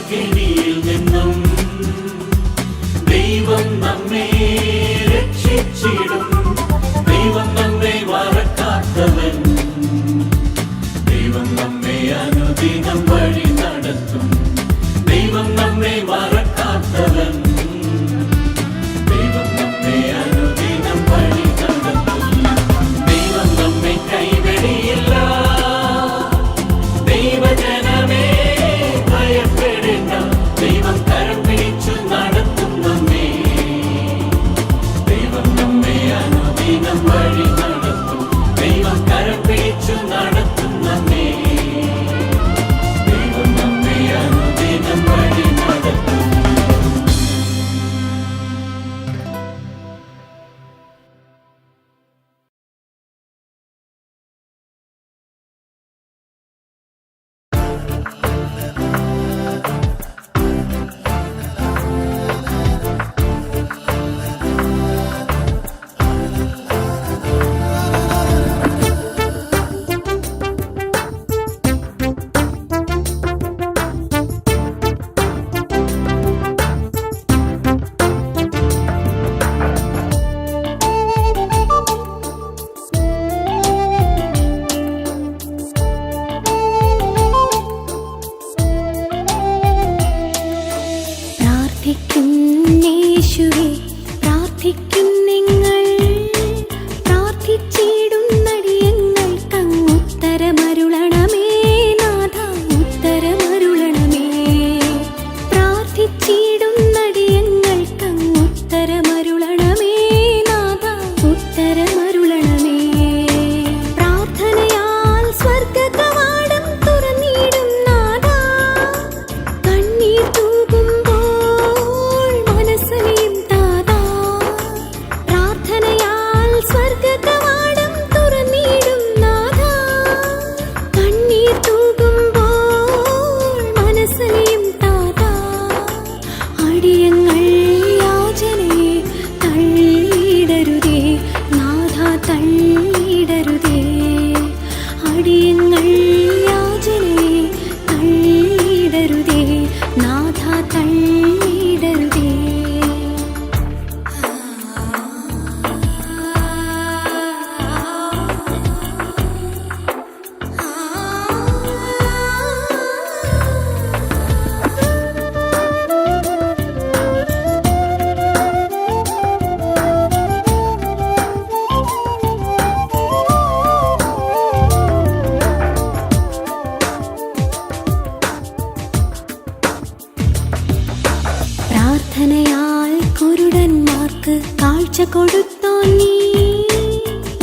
കെണിയിൽ നിന്നും ദൈവം നമ്മെ രക്ഷിച്ചിടും. ദൈവം നമ്മെ മറക്കാത്തവൻ, ദൈവം നമ്മെ അനുദിനം വഴി നടത്തും. ദൈവം നമ്മെ മറക്കാത്തവൻ, ദൈവം നമ്മെ അനുദിനം വഴി നടത്തും. ദൈവം നമ്മെ കൈവെടിയില്ല. ദൈവജനമേ ഭയപ്പെടേണ്ട, ദൈവം കരം പിടിച്ചു നടത്തും നമ്മെ. ദൈവം നമ്മെ അനുദിനം വഴി നടത്തും. ദൈവം കരം പിടിച്ചു നടത്തും നമ്മെ. ദൈവം നമ്മെ അനുദിനം വഴി നടത്തും. യേശുവേ പ്രാർത്ഥിക്കും നിങ്ങൾ, പ്രാർത്ഥിച്ചിടുന്നടിയങ്ങൾക്കങ്ങ് ഉത്തരമരുളണമേ നാഥ, ഉത്തരമരുളണമേ. പ്രാർത്ഥിച്ചിടുന്നടിയങ്ങൾക്കങ്ങ് ഉത്തരമരുളണമേ നാഥ, ഉത്തരമരുളണമേ. പ്രാർത്ഥനയാൽ സ്വർഗ്ഗകവാടം തുറന്നിടും നാഥ, കണ്ണീർ തൂകുമ്പോൾ പ്രാർത്ഥനയാൽ കുരുടന്മാർക്ക് കാഴ്ച കൊടുത്തോൻ നീ,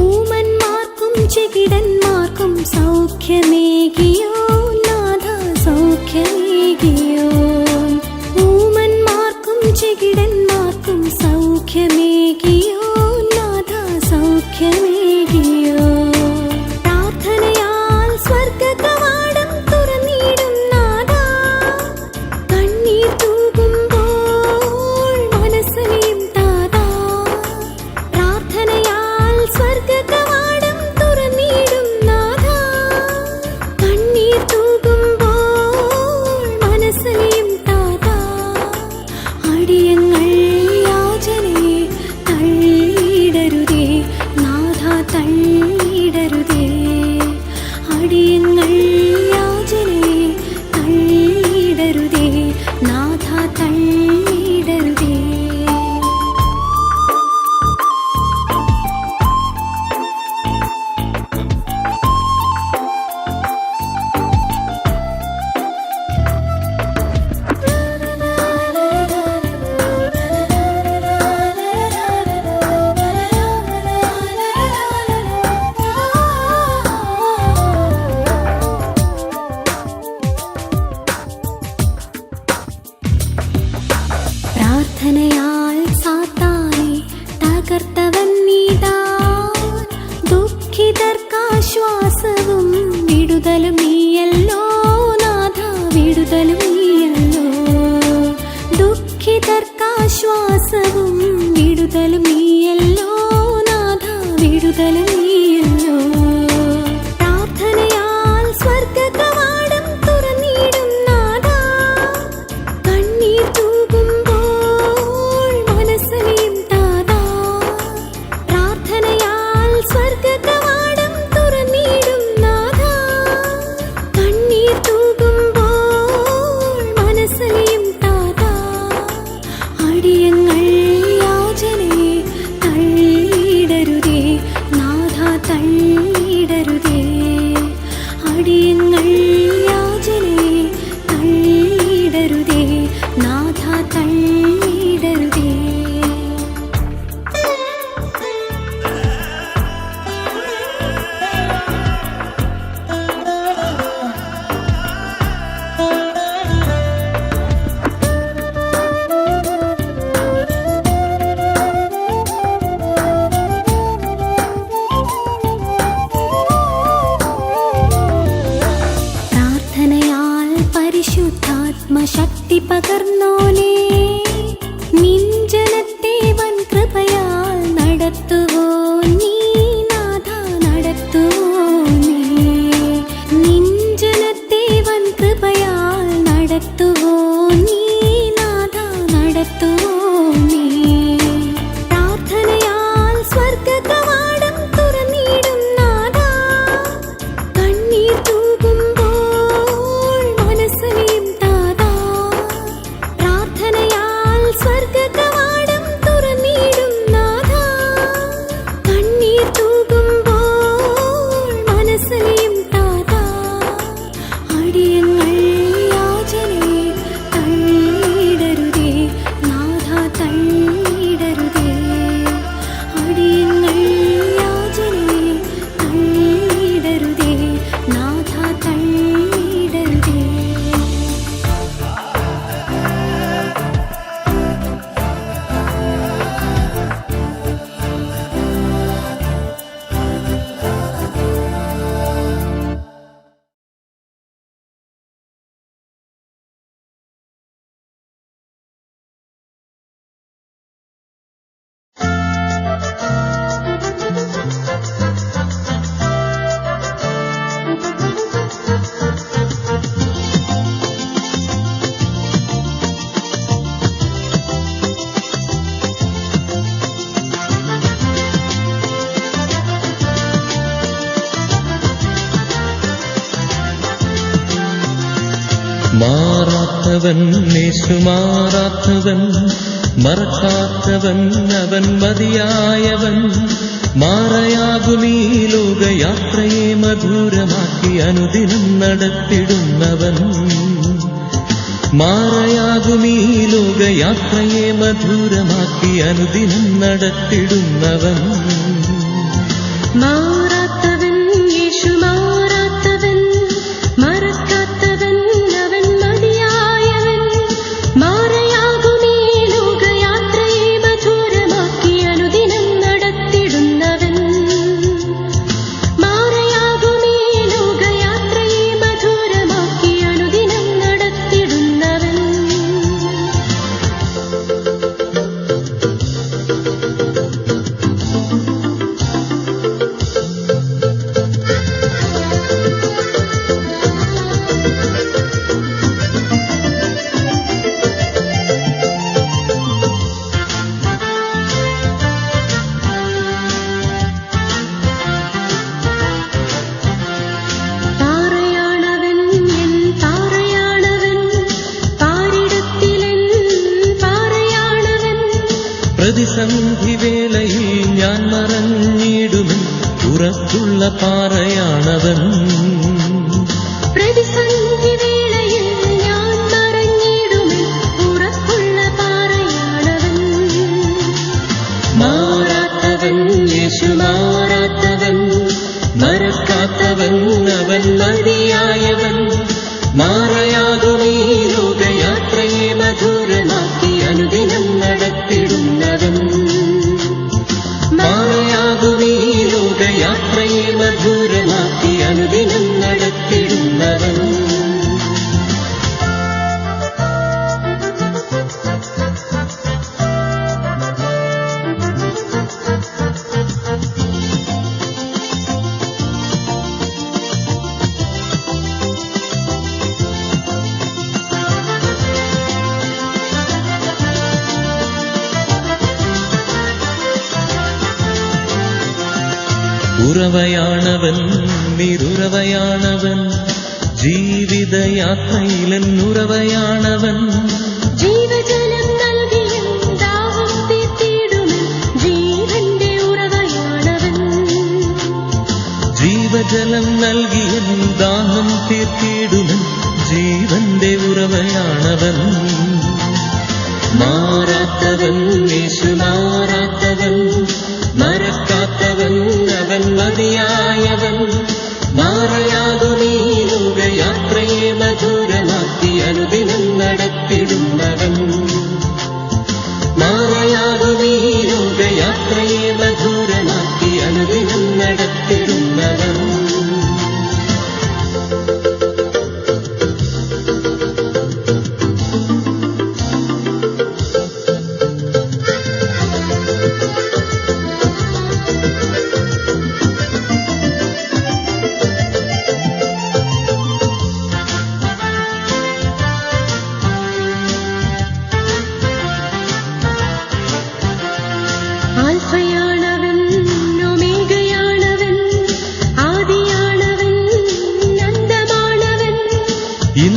ഊമന്മാർക്കും ചെകിടന്മാർക്കും സൗഖ്യമേകിയോ നാഥ, സൗഖ്യമേകിയോ. ഊമന്മാർക്കും ചെകിടന്മാർക്കും സൗഖ്യമേകിയോ നാഥ, സൗഖ്യമേകിയോ. പ്രാർത്ഥനയാൽ സ്വർഗ്ഗകവാടം തുറന്നിടും നാഥ, കണ്ണീർ പ്രാർത്ഥനയാൽ സാത്താനെ തകർത്തവൻ നീതാ, ദുഃഖിതർക്കാശ്വാസവും വിടുതലും നീയല്ലോ നാഥ, വിടുതലും നീയല്ലോ. ദുഃഖിതർക്കാശ്വാസവും വിടുതലും നീയല്ലോ നാഥ, വിടുതലും നീയല്ലോ. പ്രാർത്ഥനയാൽ സ്വർഗ്ഗകവാടം തുറന്നിടും നാഥ, പരിശുദ്ധാത്മശക്തി പകർന്നോനേ, നിൻ ജനത്തെ വൻ കൃപയാൽ നടത്തുവോ നീ നാഥ, നടത്തുവോ നീ. നിൻ ജനത്തെ വൻ കൃപയാൽ നടത്തുവോ നീ നാഥ, നടത്തുവോ നീ. പ്രാർത്ഥനയാൽ സ്വർഗകവാടം തുറന്നിടും നാഥാ, കണ്ണീർ തൂകുമ്പോൾ മനസ്സലിയും താതാ. പ്രാർത്ഥനയാൽ സ്വർഗകവാടം തുറന്നിടും നാഥാ, കണ്ണീർ തൂകുമ്പോൾ മനസ്സലിയും താതാ. അടിയങ്ങൾ യാചനയെ തള്ളിയിടരുതേ നാഥ, തള്ളിയിടരുതേ. അടിയങ്ങൾ യാചനയെ തള്ളിയിടരുതേ നാഥ, തള്ളിയിടരുതേ. മാറാത്തവൻ യേശു, മാറാത്തവൻ, മറക്കാത്തവൻ, അവൻ മതിയായവൻ. മാറയാകുമീ ലോകയാത്രയെ മധുരമാക്കി അനുദിനം നടത്തിടുന്നവൻ. മാറയാകുമീ ലോകയാത്രയെ മധുരമാക്കി അനുദിനം നടത്തിടുന്നവൻ. മാറാത്തവൻ യേശു, മാറാത്തവൻ, മറക്കാത്തവൻ, അവൻ മതിയായവൻ. മാറയാകുമീ ലോകയാത്രയെ മധുരമാക്കി അനുദിനം നടത്തിടുന്നവൻ. മാറയാകുമീ ലോകയാത്രയെ മധുരമാക്കി അനുദിനം നടത്തിടുന്നവൻ. പാറയാണവൻ, എൻ പാറയാണവൻ, പാരിടത്തിലെൻ പാറയാണവൻ. പ്രതിസന്ധി വേളയിൽ ഞാൻ മറഞ്ഞിടുമെൻ ഉറപ്പുള്ള പാറയാണവൻ. പ്രതിസന്ധി വേളയിൽ ഞാൻ മറഞ്ഞിടുമെൻ ഉറപ്പുള്ള പാറയാണവൻ. മാറാത്തവൻ യേശു, മാറാത്തവൻ, മറക്കാത്തവൻ, അവൻ മതിയായവൻ. മാറയാകുമീ ലോകയാത്രയെ മധുരമാക്കി അനുദിനം നടത്തിടുന്നവൻ. മാറയാകുമീ ലോകയാത്രയെ മധുരമാക്കി അനുദിനം നടത്തിടുന്നവൻ. ഉറവയാണവൻ, നിരുറവയാണവൻ, ജീവിതയാത്രയിലെന്നുറവയാണവൻ. ജീവജലം നൽകിയും ദാഹം തീർത്തിടുമെൻ ജീവന്റെ ഉറവയാണവൻ. ജീവജലം നൽകിയും ദാഹം തീർത്തിടുമെൻ ജീവന്റെ ഉറവയാണവൻ. മാറാത്തവൻ യേശു, മാറാത്തവൻ, മറക്കാത്തവൻ, അവൻ മതിയായവൻ. മാറയാകുമീ ലോകയാത്രയെ മധുരമാക്കി അനുദിനം നടത്തിടുന്നവൻ. മാറയാകുമീ ലോകയാത്രയെ മധുരമാക്കി അനുദിനം നടത്തിടുന്നവൻ.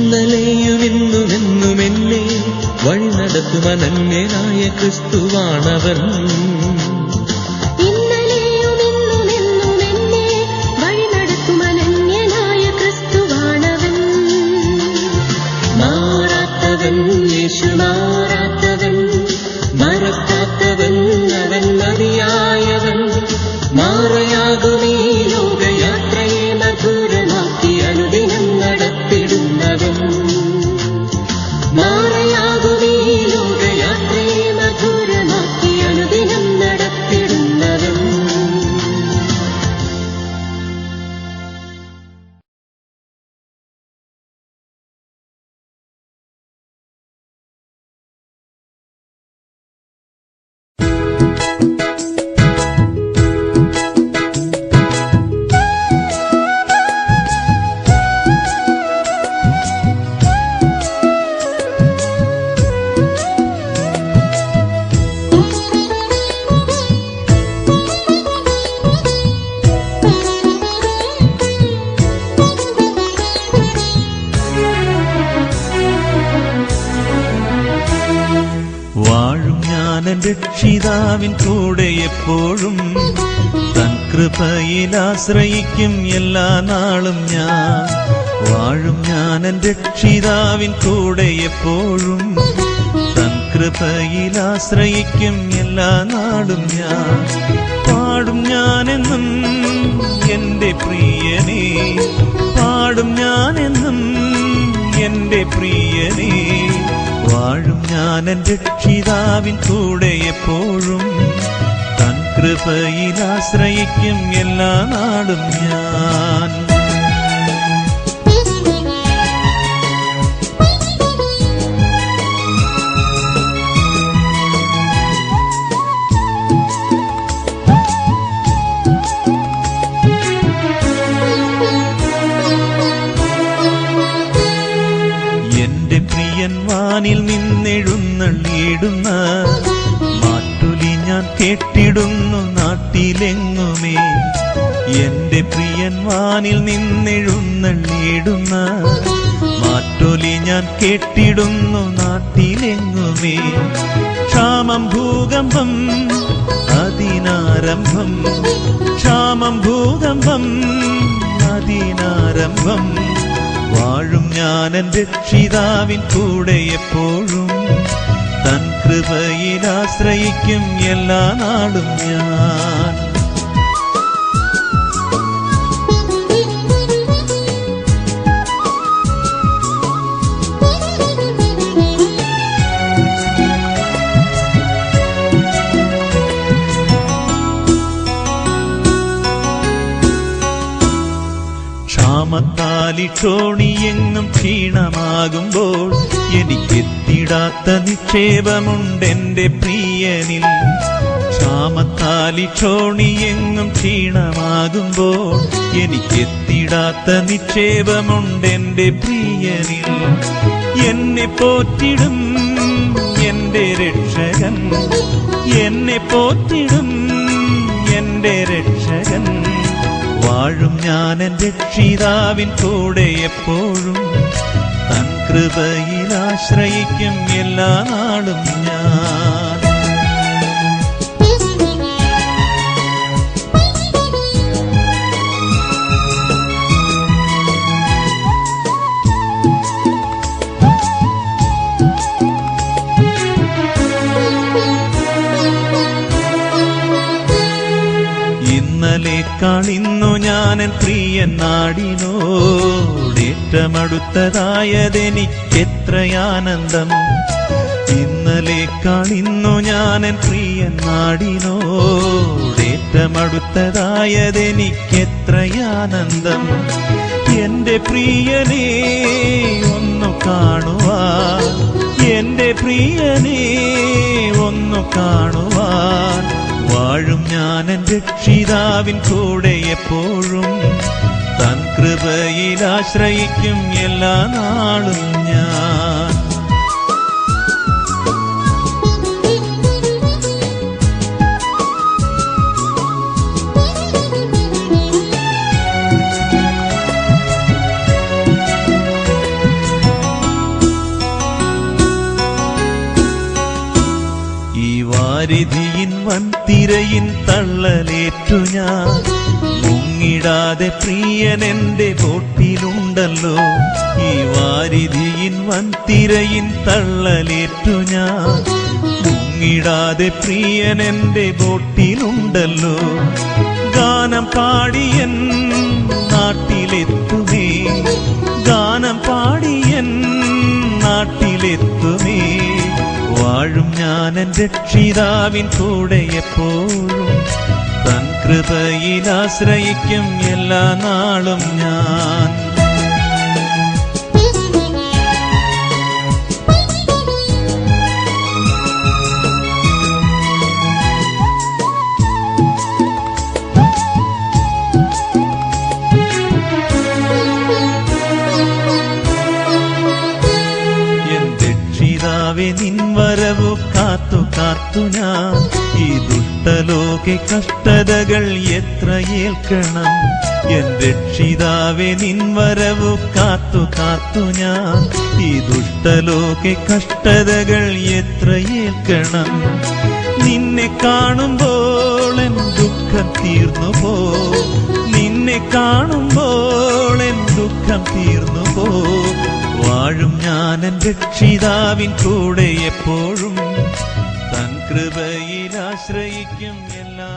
ഇന്നലെയും ഇന്നുമെന്നും എന്നെ വഴി നടത്തുമനന്യനായ ക്രിസ്തുവാണവൻ. ഇന്നലെയും ഇന്നുമെന്നും എന്നെ വഴി നടത്തുമനന്യനായ ക്രിസ്തുവാണവൻ. മാറാത്തവൻ യേശു മാറാത്തവൻ, മറക്കാത്തവൻ അവൻ മതിയായവൻ. മാറയാകുമീ ലോകയാത്രയെ മധുരമാക്കി അനുദിനം നടത്തിടുന്നവൻ. മാറയാകുമീ ലോകയാത്രയെ മധുരമാക്കി അനുദിനം നടത്തിടുന്നവൻ. വാഴും ഞാനെൻ രക്ഷിതാവിൻ കൂടെ എപ്പോഴും, തൻ കൃപയിൽ ആശ്രയിക്കും എല്ലാ നാളും ഞാൻ. വാഴും ഞാനെൻ രക്ഷിതാവിൻ കൂടെ എപ്പോഴും, തൻ കൃപയിൽ ആശ്രയിക്കും എല്ലാ നാളും ഞാൻ. പാടും ഞാനെന്നും എന്റെ പ്രിയനേ, പാടും ഞാനെന്നും എന്റെ പ്രിയനേ. വാഴും ഞാനെൻ രക്ഷിതാവിൻ കൂടെ എപ്പോഴും, തൻ കൃപയിൽ ആശ്രയിക്കും എല്ലാ നാളും ഞാൻ. എന്റെ പ്രിയൻ വാനിൽ നിന്നെഴുന്നള്ളിയിടുന്ന മാറ്റൊലി ഞാൻ കേട്ടിടുന്നു നാട്ടിലെങ്ങുമേ. എന്റെ പ്രിയൻ വാനിൽ നിന്നെഴുന്നള്ളിയിടുന്ന മാറ്റൊലി ഞാൻ കേട്ടിടുന്നു നാട്ടിലെങ്ങുമേ. ക്ഷാമം ഭൂകമ്പം അതിനാരംഭം, ക്ഷാമം ഭൂകമ്പം അതിനാരംഭം. വാഴും ഞാനെൻ രക്ഷിതാവിൻ കൂടെ എപ്പോഴും, തൻ കൃപയിൽ ആശ്രയിക്കും എല്ലാ നാളും ഞാൻ. ക്ഷാമത്താലിട്ടോണിയെങ്ങും ക്ഷീണമാകുമ്പോൾ എനിക്കെത്തിടാത്ത നിക്ഷേപമുണ്ടെന്റെ പ്രിയനിൽ. ക്ഷാമത്താലിട്ടോണിയെങ്ങും ക്ഷീണമാകുമ്പോൾ എനിക്കെത്തിടാത്ത നിക്ഷേപമുണ്ടെന്റെ പ്രിയനിൽ. എന്നെ പോറ്റിടും എന്റെ രക്ഷകൻ, എന്നെ പോറ്റിടും എന്റെ രക്ഷകൻ. വാഴും ഞാനെൻ രക്ഷിതാവിൻ കൂടെ എപ്പോഴും, തൻ കൃപയിൽ ആശ്രയിക്കും എല്ലാ നാളും ഞാൻ. ഇന്നലേക്കാൾ ഇന്നു ഞാനെൻ പ്രിയൻ നാടിനോടേറ്റമടുത്തതായതെനിക്കെത്രയാനന്ദം. ഇന്നലേക്കാൾ ഇന്നു ഞാനെൻ പ്രിയൻ നാടിനോടേറ്റമടുത്തതായതെനിക്കെത്രയാനന്ദം. എന്റെ പ്രിയനേ ഒന്നു കാണുവാൻ, എന്റെ പ്രിയനേ ഒന്നു കാണുവാൻ. വാഴും ഞാനെൻ രക്ഷിതാവിൻ കൂടെ എപ്പോഴും, തൻ കൃപയിൽ ആശ്രയിക്കും എല്ലാ നാളും ഞാൻ. വാരിധിയിൻ വൻതിരയിൻ തള്ളലേറ്റു ഞാൻ മുങ്ങിടാതെ പ്രിയൻ എന്റെ ബോട്ടിലുണ്ടല്ലോ. ഈ വാരിധിയിൻ വൻതിരയിൻ തള്ളലേറ്റു ഞാൻ മുങ്ങിടാതെ പ്രിയൻ എന്റെ ബോട്ടിലുണ്ടല്ലോ. ഗാനം പാടിയൻ നാട്ടിലെത്തുമേ, ഗാനം പാടിയൻ നാട്ടിലെത്തുമേ. വാഴും ഞാൻ എൻ രക്ഷിതാവിൻ കൂടെ എപ്പോഴും, തൻ കൃപയിൽ ആശ്രയിക്കും എല്ലാ നാളും ഞാൻ. നിൻ വരവു കാത്തു കാത്തു ഞാൻ ഈ ദുഷ്ടലോകെ കഷ്ടതകൾ എത്ര ഏൽക്കണം. എൻ രക്ഷിതാവേ നിൻ വരവു കാത്തു കാത്തു ഞാൻ ഈ ദുഷ്ടലോകെ കഷ്ടതകൾ എത്ര ഏൽക്കണം. നിന്നെ കാണുമ്പോൾ എൻ ദുഃഖം തീർന്നു പോ, നിന്നെ കാണുമ്പോൾ എൻ ദുഃഖം തീർന്നു പോ. വാഴും ഞാൻ എൻ രക്ഷിതാവിൻ കൂടെ എപ്പോഴും, തൻ കൃപയിൽ ആശ്രയിക്കും എല്ലാ